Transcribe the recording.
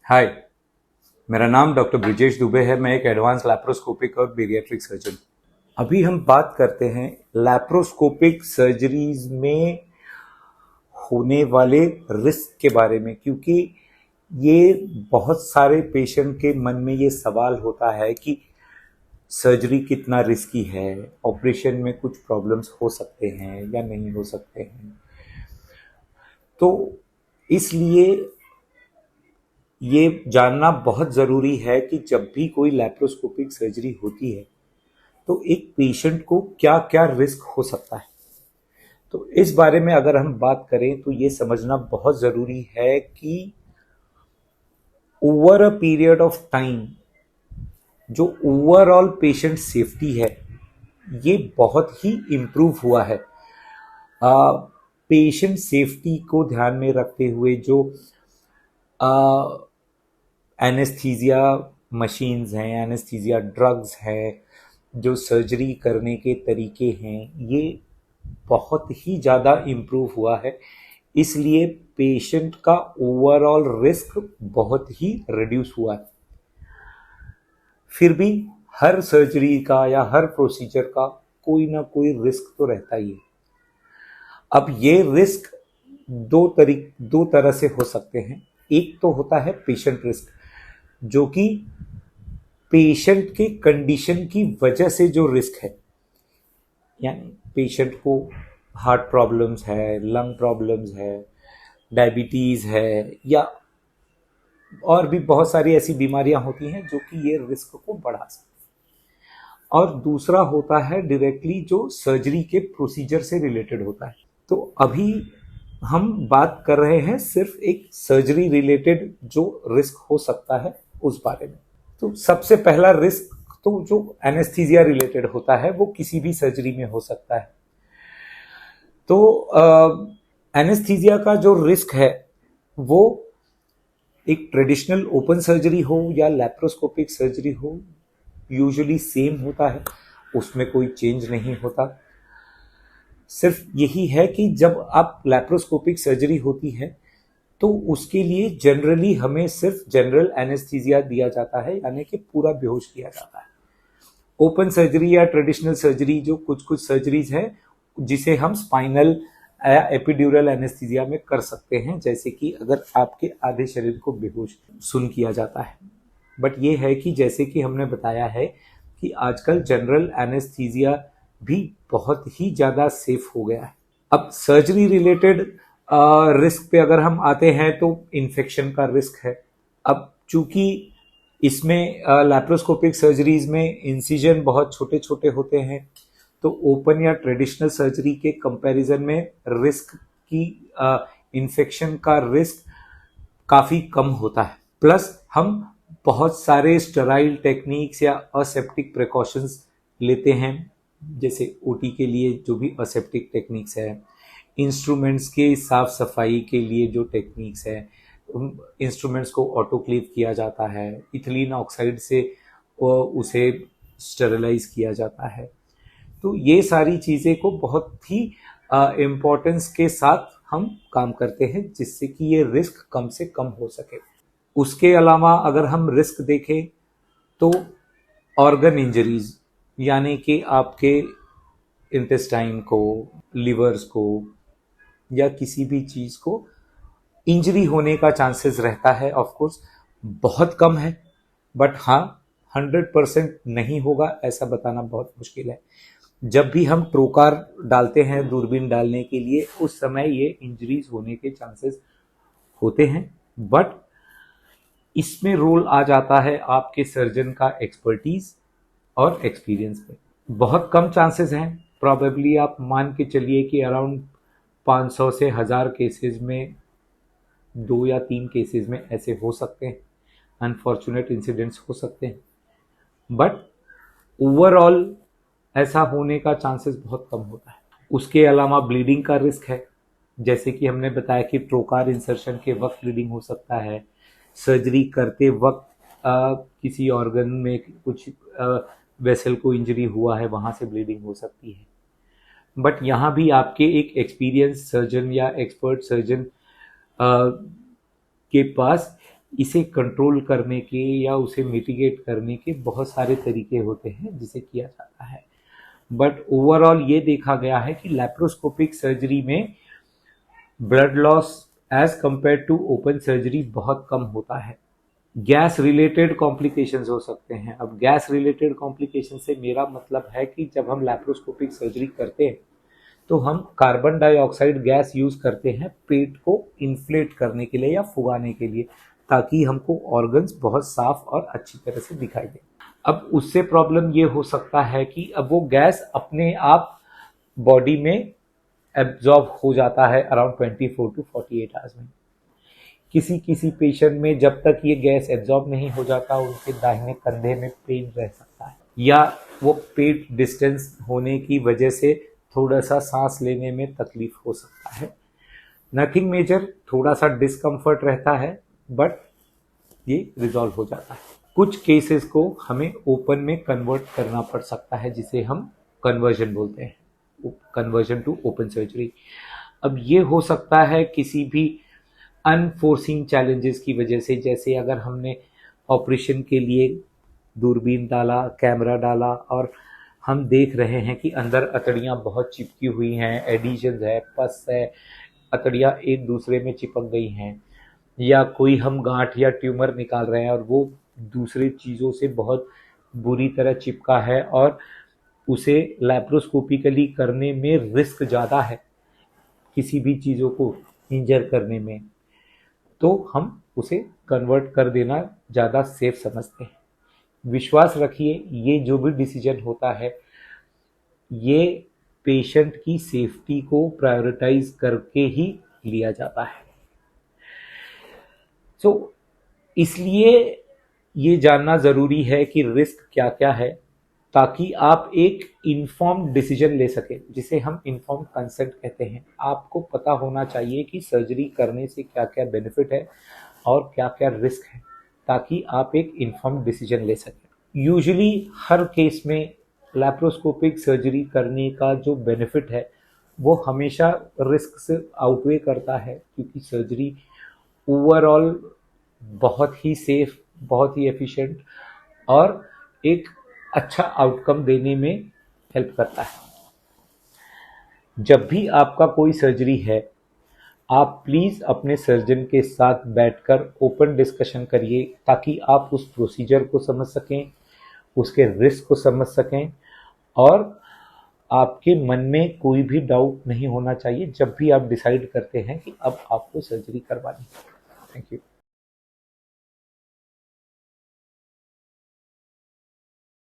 हाय। मेरा नाम डॉक्टर ब्रिजेश दुबे है। मैं एक एडवांस लैप्रोस्कोपिक और बेरियाट्रिक सर्जन। अभी हम बात करते हैं लैप्रोस्कोपिक सर्जरीज में होने वाले रिस्क के बारे में, क्योंकि ये बहुत सारे पेशेंट के मन में ये सवाल होता है कि सर्जरी कितना रिस्की है, ऑपरेशन में कुछ प्रॉब्लम्स हो सकते हैं या नहीं हो सकते हैं। तो इसलिए ये जानना बहुत ज़रूरी है कि जब भी कोई लैप्रोस्कोपिक सर्जरी होती है तो एक पेशेंट को क्या क्या रिस्क हो सकता है। तो इस बारे में अगर हम बात करें तो ये समझना बहुत ज़रूरी है कि over a period of time जो ओवरऑल पेशेंट सेफ्टी है ये बहुत ही इम्प्रूव हुआ है। पेशेंट सेफ्टी को ध्यान में रखते हुए जो एनेस्थीसिया मशीन्स हैं, एनेस्थीसिया ड्रग्स हैं, जो सर्जरी करने के तरीके हैं, ये बहुत ही ज़्यादा इम्प्रूव हुआ है। इसलिए पेशेंट का ओवरऑल रिस्क बहुत ही रिड्यूस हुआ है। फिर भी हर सर्जरी का या हर प्रोसीजर का कोई ना कोई रिस्क तो रहता ही है। अब ये रिस्क दो तरह से हो सकते हैं। एक तो होता है पेशेंट रिस्क, जो कि पेशेंट के कंडीशन की वजह से जो रिस्क है, यानी पेशेंट को हार्ट प्रॉब्लम्स है, लंग प्रॉब्लम्स है, डायबिटीज़ है, या और भी बहुत सारी ऐसी बीमारियां होती हैं जो कि ये रिस्क को बढ़ा सकती हैं। और दूसरा होता है डायरेक्टली जो सर्जरी के प्रोसीजर से रिलेटेड होता है। तो अभी हम बात कर रहे हैं सिर्फ एक सर्जरी रिलेटेड जो रिस्क हो सकता है उस बारे में। तो सबसे पहला रिस्क तो जो एनेस्थीसिया रिलेटेड होता है वो किसी भी सर्जरी में हो सकता है। तो एनेस्थीसिया का जो रिस्क है वो एक ट्रेडिशनल ओपन सर्जरी हो या लैप्रोस्कोपिक सर्जरी हो, यूजुअली सेम होता है, उसमें कोई चेंज नहीं होता। सिर्फ यही है कि जब आप लैप्रोस्कोपिक सर्जरी होती है तो उसके लिए जनरली हमें सिर्फ जनरल एनेस्थीसिया दिया जाता है, यानी कि पूरा बेहोश किया जाता है। ओपन सर्जरी या ट्रेडिशनल सर्जरी जो कुछ कुछ सर्जरीज है जिसे हम स्पाइनल या एपिड्यूरल एनेस्थीसिया में कर सकते हैं, जैसे कि अगर आपके आधे शरीर को बेहोश सुन किया जाता है। बट ये है कि जैसे कि हमने बताया है कि आजकल जनरल एनेस्थीसिया भी बहुत ही ज़्यादा सेफ हो गया है। अब सर्जरी रिलेटेड रिस्क पे अगर हम आते हैं तो इन्फेक्शन का रिस्क है। अब चूंकि इसमें लैप्रोस्कोपिक सर्जरीज में इंसिजन बहुत छोटे छोटे होते हैं, तो ओपन या ट्रेडिशनल सर्जरी के कंपैरिजन में रिस्क की इन्फेक्शन का रिस्क काफ़ी कम होता है। प्लस हम बहुत सारे स्टेराइल टेक्निक्स या असेप्टिक प्रिकॉशंस लेते हैं, जैसे ओटी के लिए जो भी असेप्टिक टेक्निक्स है, इंस्ट्रूमेंट्स के साफ सफाई के लिए जो टेक्निक्स है, उन इंस्ट्रूमेंट्स को ऑटोक्लेव किया जाता है, इथिलीन ऑक्साइड से उसे स्टेरलाइज किया जाता है। तो ये सारी चीज़ें को बहुत ही इम्पोर्टेंस के साथ हम काम करते हैं जिससे कि ये रिस्क कम से कम हो सके। उसके अलावा अगर हम रिस्क देखें तो ऑर्गन इंजरीज, यानी कि आपके इंटेस्टाइन को, लिवर्स को या किसी भी चीज़ को इंजरी होने का चांसेस रहता है। ऑफ कोर्स बहुत कम है, बट हाँ 100% नहीं होगा ऐसा बताना बहुत मुश्किल है। जब भी हम ट्रोकार डालते हैं दूरबीन डालने के लिए, उस समय ये इंजरीज होने के चांसेस होते हैं, बट इसमें रोल आ जाता है आपके सर्जन का एक्सपर्टीज और एक्सपीरियंस पे। बहुत कम चांसेस हैं, प्रॉबेबली आप मान के चलिए कि अराउंड 500 से 1000 केसेस में 2 या 3 केसेस में ऐसे हो सकते हैं, अनफॉर्चुनेट इंसिडेंट्स हो सकते हैं, बट ओवरऑल ऐसा होने का चांसेस बहुत कम होता है। उसके अलावा ब्लीडिंग का रिस्क है, जैसे कि हमने बताया कि ट्रोकार इंसर्शन के वक्त ब्लीडिंग हो सकता है, सर्जरी करते वक्त किसी ऑर्गन में कुछ वेसल को इंजरी हुआ है, वहाँ से ब्लीडिंग हो सकती है। बट यहाँ भी आपके एक एक्सपीरियंस सर्जन या एक्सपर्ट सर्जन के पास इसे कंट्रोल करने के या उसे मिटिगेट करने के बहुत सारे तरीके होते हैं जिसे किया जाता है, बट ओवरऑल ये देखा गया है कि लैप्रोस्कोपिक सर्जरी में blood loss as compare to open surgery बहुत कम होता है। गैस रिलेटेड कॉम्प्लिकेशंस हो सकते हैं। अब गैस रिलेटेड कॉम्प्लिकेशन से मेरा मतलब है कि जब हम लैप्रोस्कोपिक सर्जरी करते हैं तो हम कार्बन डाइऑक्साइड गैस यूज करते हैं पेट को इन्फ्लेट करने के लिए या फुगाने के लिए, ताकि हमको ऑर्गन्स बहुत साफ और अच्छी तरह से दिखाई दे। अब उससे प्रॉब्लम ये हो सकता है कि अब वो गैस अपने आप बॉडी में एब्जॉर्ब हो जाता है अराउंड 24 टू 48 आवर्स में। किसी किसी पेशेंट में जब तक ये गैस एब्जॉर्ब नहीं हो जाता उनके दाहिने कंधे में पेन रह सकता है, या वो पेट डिस्टेंस होने की वजह से थोड़ा सा सांस लेने में तकलीफ हो सकता है। नथिंग मेजर, थोड़ा सा डिस्कम्फर्ट रहता है बट ये रिजॉल्व हो जाता है। कुछ केसेस को हमें ओपन में कन्वर्ट करना पड़ सकता है जिसे हम कन्वर्जन बोलते हैं, कन्वर्जन टू ओपन सर्जरी। अब ये हो सकता है किसी भी अनफोर्सिंग चैलेंजेस की वजह से, जैसे अगर हमने ऑपरेशन के लिए दूरबीन डाला, कैमरा डाला और हम देख रहे हैं कि अंदर अतड़ियाँ बहुत चिपकी हुई हैं, एडिशंस है, पस है, अतड़ियाँ एक दूसरे में चिपक गई हैं, या कोई हम गांठ या ट्यूमर निकाल रहे हैं और वो दूसरे चीज़ों से बहुत बुरी तरह चिपका है और उसे लैप्रोस्कोपिकली करने में रिस्क ज़्यादा है किसी भी चीज़ों को इंजर करने में, तो हम उसे कन्वर्ट कर देना ज़्यादा सेफ समझते हैं। विश्वास रखिए, ये जो भी डिसीजन होता है ये पेशेंट की सेफ्टी को प्रायोरिटाइज करके ही लिया जाता है। तो इसलिए ये जानना ज़रूरी है कि रिस्क क्या क्या है, ताकि आप एक इन्फॉर्म्ड डिसीजन ले सकें, जिसे हम इन्फॉर्म्ड कंसेंट कहते हैं। आपको पता होना चाहिए कि सर्जरी करने से क्या क्या बेनिफिट है और क्या क्या रिस्क है, ताकि आप एक इन्फॉर्म्ड डिसीजन ले सकें। यूजुअली हर केस में लैप्रोस्कोपिक सर्जरी करने का जो बेनिफिट है वो हमेशा रिस्क से आउटवे करता है, क्योंकि सर्जरी ओवरऑल बहुत ही सेफ, बहुत ही एफिशिएंट और एक अच्छा आउटकम देने में हेल्प करता है। जब भी आपका कोई सर्जरी है, आप प्लीज़ अपने सर्जन के साथ बैठकर ओपन डिस्कशन करिए, ताकि आप उस प्रोसीजर को समझ सकें, उसके रिस्क को समझ सकें और आपके मन में कोई भी डाउट नहीं होना चाहिए जब भी आप डिसाइड करते हैं कि अब आपको सर्जरी करवानी है। Thank you.